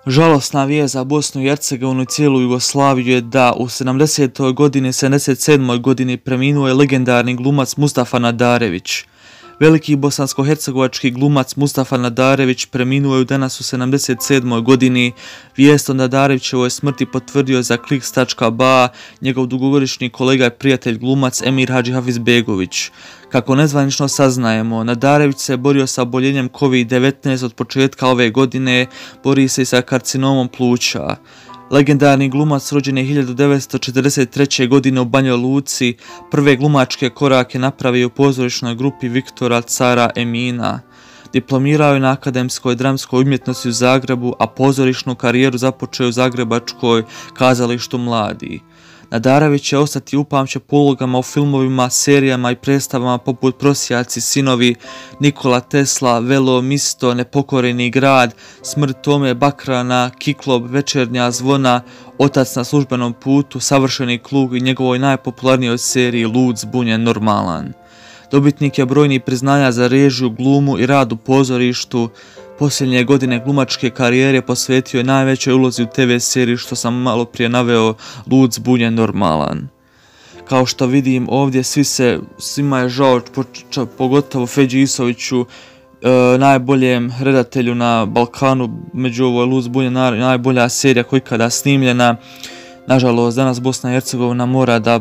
Žalosna vijest za Bosnu i Hercegovinu i cijelu Jugoslaviju je da u 70. godini, 77. godini preminuo je legendarni glumac Mustafa Nadarević. Veliki bosansko-hercegovački glumac Mustafa Nadarević preminuo je danas u 77. godini. Vijest o Nadarevićevoj smrti potvrdio je za Kliks.ba njegov dugogodišnji kolega i prijatelj glumac Emir Hadžihafizbegović. Kako nezvanično saznajemo, Nadarević se borio sa oboljenjem COVID-19 od početka ove godine, bori se i sa karcinomom pluća. Legendarni glumac rođen je 1943. godine u Banja Luci, prve glumačke korake napravio u pozorišnoj grupi Viktora Cara Emina. Diplomirao je na Akademskoj dramskoj umjetnosti u Zagrebu, a pozorišnu karijeru započeo u Zagrebačkoj kazalištu Mladi. Nadarević će ostati upamćen po ulogama u filmovima, serijama i predstavama poput Prosjaci sinovi, Nikola Tesla, Velo, Misto, Nepokoreni grad, Smrt Tome Bakrana, Kiklop, Večernja zvona, Otac na službenom putu, Savršeni klub i njegovoj najpopularnijoj seriji Lud, zbunjen, normalan. Dobitnik je brojnih priznanja za režiju, glumu i rad u pozorištu. Posljednje godine glumačke karijere posvetio je najvećoj ulozi u TV seriji što sam malo prije naveo, Lud, zbunjen, normalan. Kao što vidim ovdje svima je žao, pogotovo Feđi Isoviću, najboljem redatelju na Balkanu, među ovoj Lud, zbunjen, najbolja serija koja je ikada snimljena. Nažalost, danas Bosna i Hercegovina mora da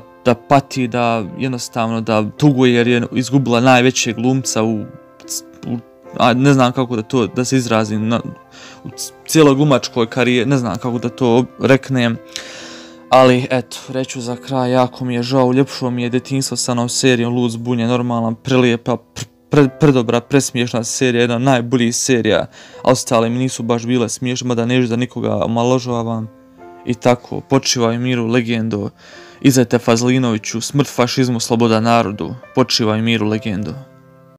pati, da jednostavno da tuguje jer je izgubila najvećeg glumca ne znam kako da se izrazim, u cijeloj glumačkoj karijeri, ne znam kako da to reknem, ali eto, reću za kraj, jako mi je žao, uljepšilo mi je detinjstvo sa onom serijom Lud, zbunjen, normalan, prelijepa, predobra, presmiješna serija, jedna od najboljih serija, a ostale mi nisu baš bile smiješne, mada neću da nikoga omalovažavam. I tako, počivaj miru, legendo, Izete Fazlinoviću, smrt fašizmu, sloboda narodu, počivaj miru, legendo.